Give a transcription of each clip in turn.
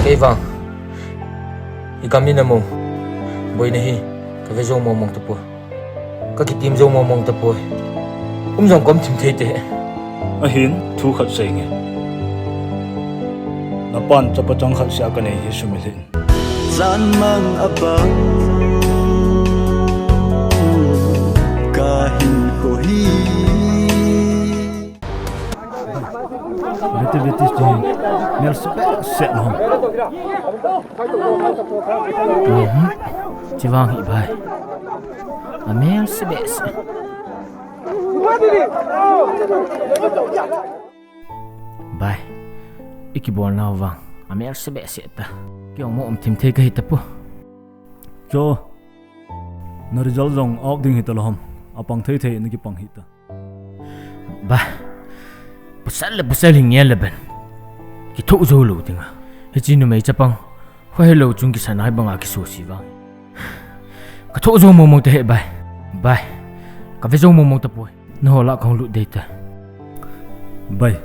cái vàng thì cầm in mông boina hi cái vết mông mông tập bùi các cái tim mông mông tập bùi dòng cầm chim thế thế ahin thu khat sei nge na pan chapa chang khat sia ka nei hi sumilin zan mang abang ka hin ko hi bete bete ji mel se no chỉ vàng hi bài mà mel se bes bài ikibol nào vàng mà mel se bes ta kiểu mộ thìm thế cái tập cho na result zong out ding hitalhom apang thei thei ni ki pang hita bài pusal hình nghe là bên cái thụ dâu lù tiếng à hết chi nó mấy chấp băng khoai lâu chung cái sản hai băng à cái số xí vàng cái thụ dâu mông thế hệ bài cái vết dâu mông tập bồi nó là không lụt đây ta bai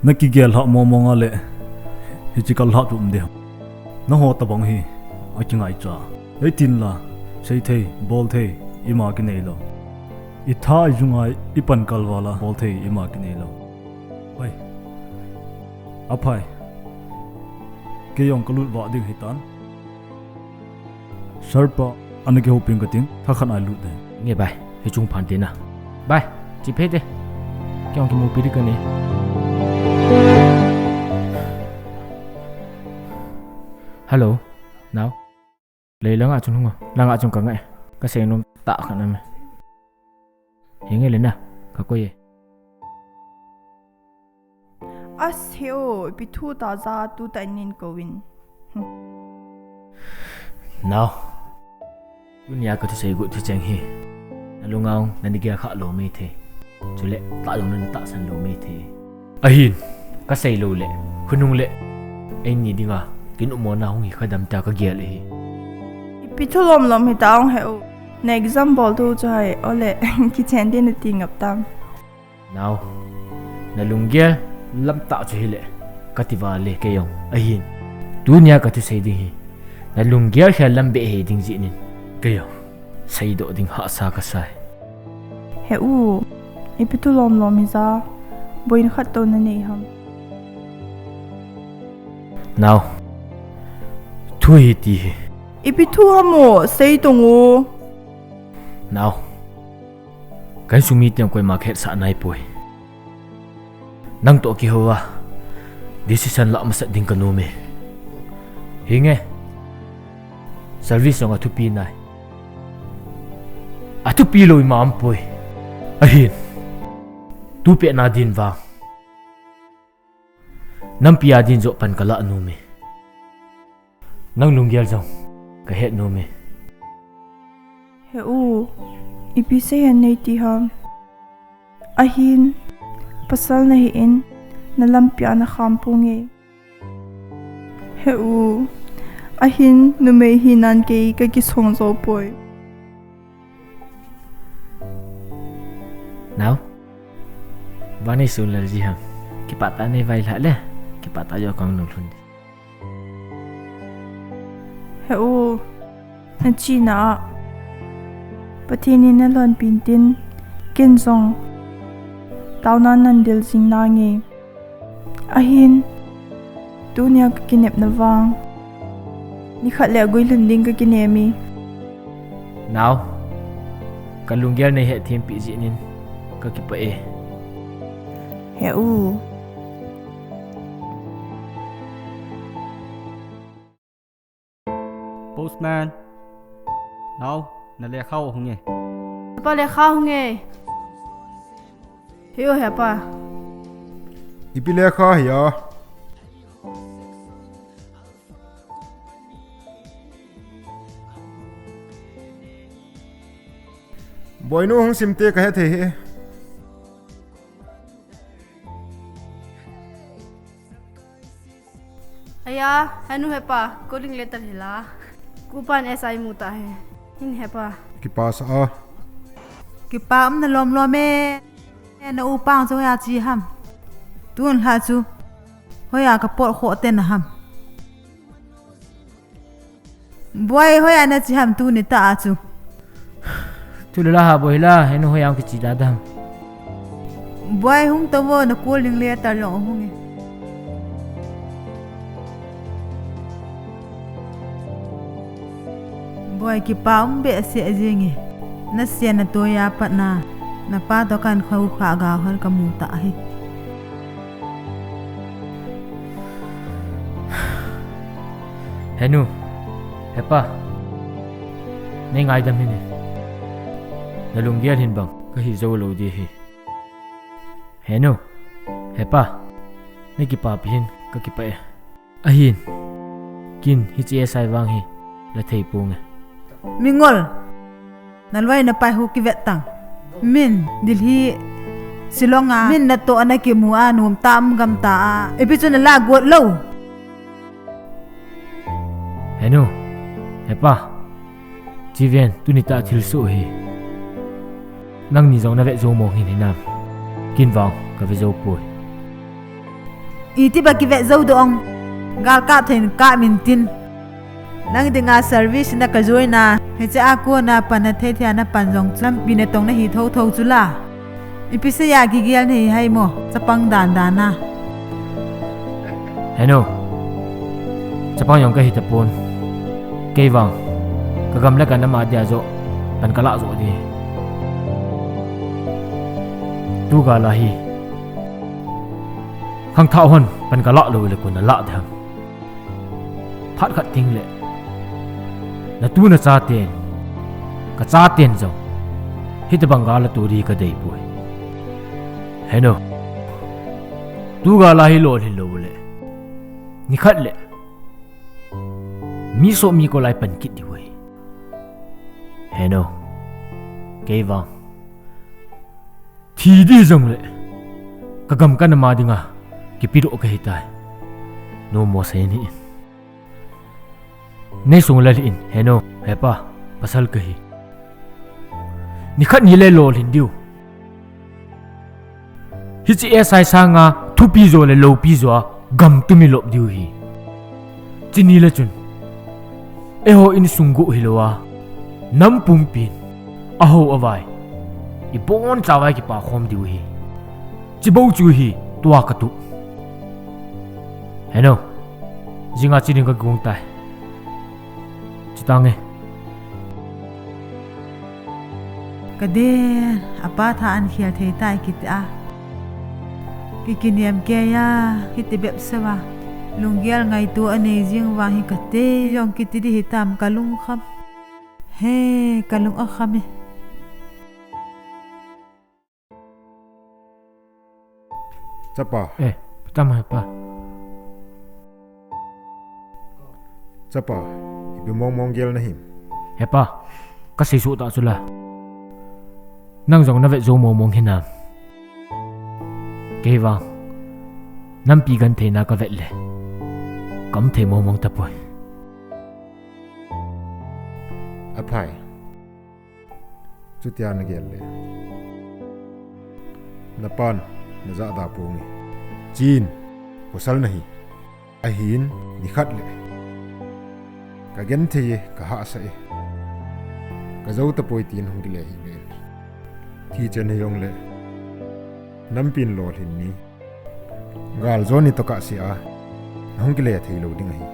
na ki gel ha mo ale hi chi kal ha tum de na ho ta bang hi a chi ngai cha ei tin la sei thei bol thei ima ki nei lo I tha jungai ipan kalwala bol thei ima ki nei lo bai aphai ke yong kalut wa ding hitan sarpa anake hoping ka ting tha khan ai lut de nghe bài thì chung phản tiền à bài chỉ phết đi cái ông kia mua pí cái này hello nào lấy lăng à chung không à lăng à chung cả ngày cái xe nó tạo khả năng này hiện nghe lên nào có coi gì as heo bi thu ta za tu ta nin ko win nào dunia có thể xây gội thì chẳng hi lu ngau nan dia kha lo me the chule ta dong nan ta san lo me the ahin ka sei lo le khunung le en ni dinga kin umo na hong hi khadam ta ka gel hi bi thu lom hi taung heo na example tu chai ole ki chen din ti ngap tam nào na lung gel lam ta chu hi le kativa le ke yong ahin dunia ka thể xây đi hi na lung gel kha lam be he ding ji nin ke yong xây độ ding hạ sa ka sai heu ipitu lom hi za boin khat to na nei ham nào thui ti ipitu hamo sei tongu nào cái sumi tiang koi market sa nai poi nang to ki hoa decision la ma sa ding kanu me hinge service nga thu pi nai atu pi loi mam poi ahin tu pe na din wa nam pia din zo pan kala nu me nang lungyal zong ka het nu me heu ipi se han nei ti ham ahin pasal na hi in na lampia na khampunge heu ahin nu me hi nan ke ka ki song zo poi nào vani sul la ji ham ki pata ne vai la le ki pata yo kang nul hun heu na chi na patini na lon pintin ken zong taunan nan dil sing na nge ahin dunia ka kinep na wang ni khat le goi lun ding ka kinemi nào kan lungyal ne he them pi ji nin kakipah e heu Postman nào là lẹ khâu không nghe pa le kha nge heo he pa ipile kha hiya boinu hong simte ka he the aya hanu hepa calling letter hila kupan SI muta hai hin hepa ki pas a ki pa na lom lo me na u pang zo ya chi ham tun ha chu hoya ka por kho ten ham boy hoi ana chi ham tu ni ta chu tu la ha boy la henu hoyam ki chi da dam boy hung to wo na calling le ta lo hung e boy ki paum be se jingi na se na to ya pat na pa to kan khau kha ga hon ka mu ta hi henu hepa nei ngai dam ni na lungian hin bang ka hi zo lo di hi henu hepa nei ki pa pin ka ki pa e ahin kin hi che sai wang hi la thei pung mingol nalwai na pai hu ki vet tang min dilhi silonga min na to ana ki mu anum tam gam ta epi chu na la got lo henu hepa chi ven tu ni ta thil su hi nang ni zong na ve zo mo hin hinam kin wang ka ve zo pui iti ba ki vet zo do ong gal ka thein ka min tin nang dinga service na ka joina he cha ako na pan the thia na pan jong cham pi na tong na hi tho tho chula ipi se ya gi gel nei hai mo chapang dan dan na henu chapang yong ka hi tapon kei wang ka gam la ka na ma dia zo pan ka la zo di tu ga la hi khang thao hon pan ka la lo le kun na la dham phat khat ting le na tu na cha ten ka cha ten zo hit banga la tu ri ka dei pui heno tu ga la hi lo le ni khat le mi so mi ko lai pan kit di wei heno ke wang thi di zong le ka gam ka na ma dinga ki pi ro ka hi tai no mo se ni nei sung la in heno hepa pasal ka hi ni khat ni le lo lin diu hi chi sai sa nga thu pi zo le lo pi zo gam tu mi lop diu hi chini la chun eho in sungu hilowa nam pum pin aho awai I bon chawai ki pa khom diu hi chibo chu hi tua ka tu heno jinga chining ka gung tai chitange kade apa tha an khial thei tai ki ta ki kiniam ke ya ki te bep sewa lungial ngai tu ane jing wa hi kate yong ki ti hi tam kalung kham he kalung a khame Chapa pertama apa Chapa ibu mong gel na him hepa kasi su ta sula nang jong na ve zo mong hinam ke wang nam pi gan the na ka ve le kam the mong ta poi aphai chutia na gel le napan na za da pungi chin posal nahi ahin ni khat le ka gen the ka ha sa e ka zo ta poi tin hong le hi le thi chen yong le nam pin lo hin ni gal zoni to ka sia hong le thei lo ding hi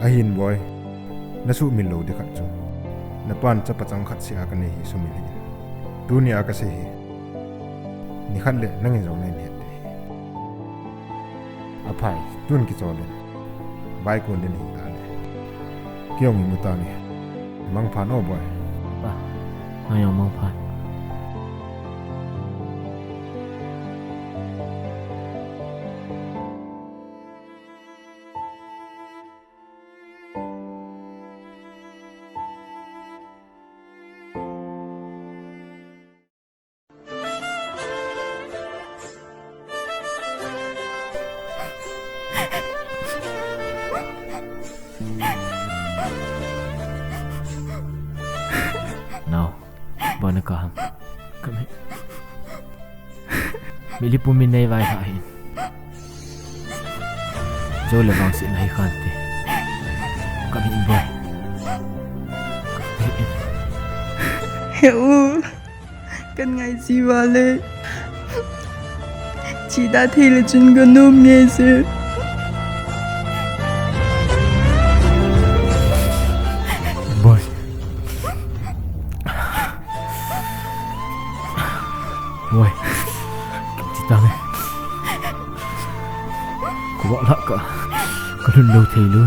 ahin boy na su min lo de khat chu na pan cha pachang khat sia ka nei hi su min hi dunia ka se hi ni khat le nang e jong nei het aphai tun ki chole bai kun den hi ta le kyong mi muta ni mang phan o boy ba ayong mang phan Now, bana kaham kami mili pumin nay vai hain jo lewang si nai khante kami boy. Hiểu cần ngày gì vào lệ chị đã thấy là chân con nôm nghe sự Boy. Boy. Chị ta nghe. Cô bỏ lại cả. Có lần lâu thầy luôn.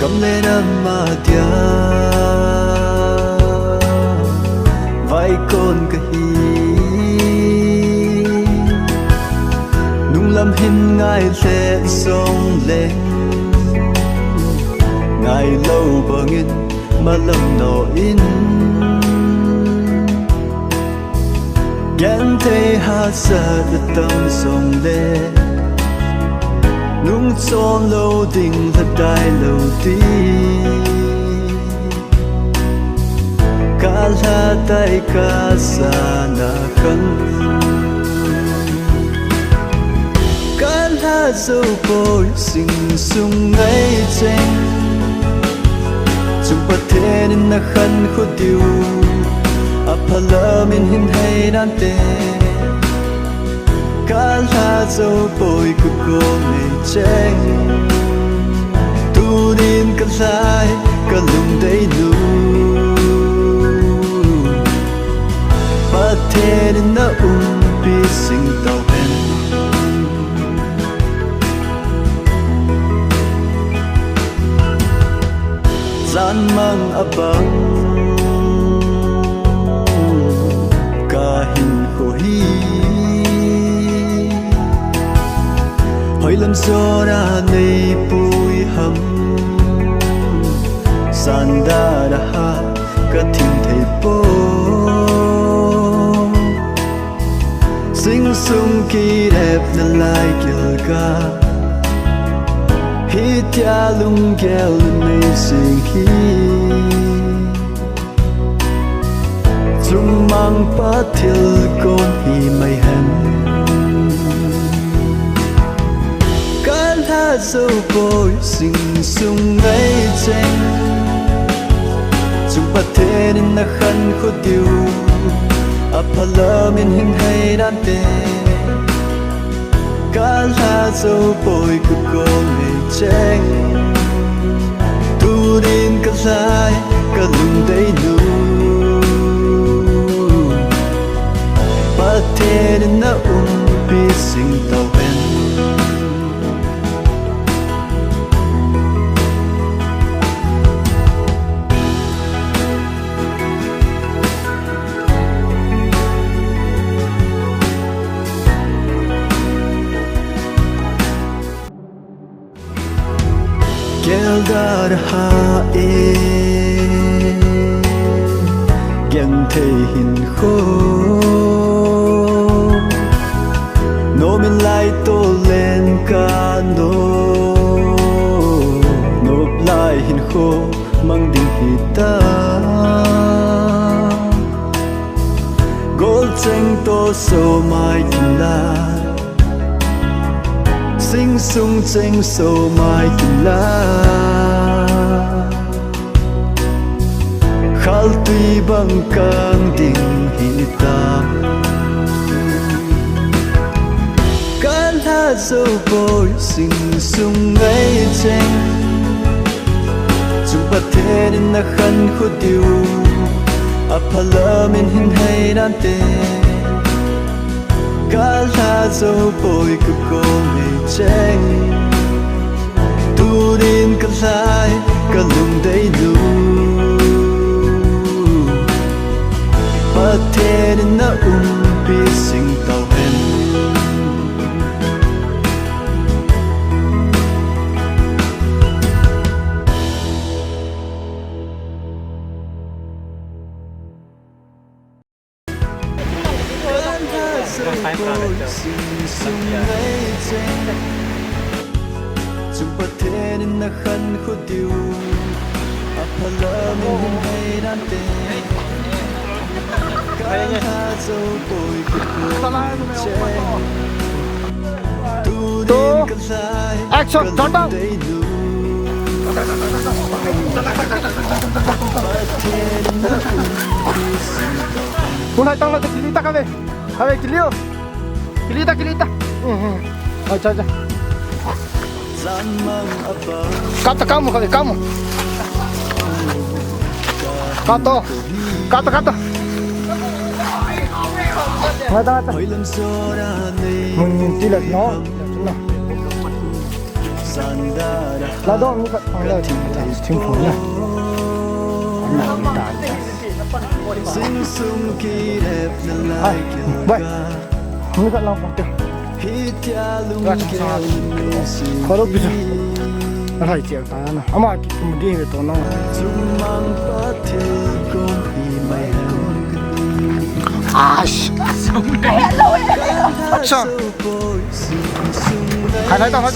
GAM LE NAM DIA vai con kahi nung lam hin ngai le song le ngai lâu bangin malam no in gan te ha sa tâm song le nung chọn lâu đình thật đại lâu đi cả là tay cả xa na khăn cả là dấu bồi sinh sung ngay trên chung bát thế nên na khăn khó tiêu áphala min hin hay đan tê cả là dấu bồi của cô này chênh tu điên cả lại cả lùng đầy nụ bắt thế nên na bị sinh tàu hen gian mang abang cả hình khổ hi hỏi làm gió ra này bụi hầm san đã ha cả thiên thầy bố sinh sung kỳ đẹp nên lại kiểu ca hít thia lung kêu lên mây sinh khí chung mang bát thiêu con hi mây hẹn dấu bồi sinh sung ngay trên chung bát thế nên na khăn khó tiêu áphala min hin hay đan tê cả là dấu bồi của cô này trên tu điên cả lại cả lùng đầy nụ bát thế nên na bị sinh tàu hen dar ha e gen thei hin kho no min lai to len ka no nộp lại hin kho mang ding hita gol cheng to so mai kin la sinh sung cheng so mai kin la khal tui bang kang ding hita kan ha dấu bồi sinh sung ngay cheng chung bát thế nên na khăn khó tiêu áphala min hin hay đan tê cả là dấu bồi của cô này cheng tu điên cả lại cả lùng đầy nụ bát thế nên na bị sinh tàu hen bôi sing sung ngay trên chung bát thế nên na khăn khó tiêu áp lỡ mình hình hay đan tê cả tha dâu bôi cực cô trên tu đến cần sai action start up Mulai tanggal kilita kami. Kami kilio. Kilita. Aja. Kata kamu kali kamu. Kata. Ngata. Tidak no. Lado ni kat pangla ting phone na. Sing sung kỳ đẹp nên lại kiểu Vậy, không có lòng bằng hít theo lung kéo có lúc bây giờ nó phải chịu ta nó mà cái mình đi về tổ nó chung mang bát thế con đi mày sao khai lại tao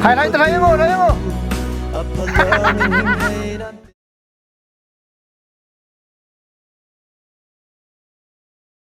khai lại tao thấy không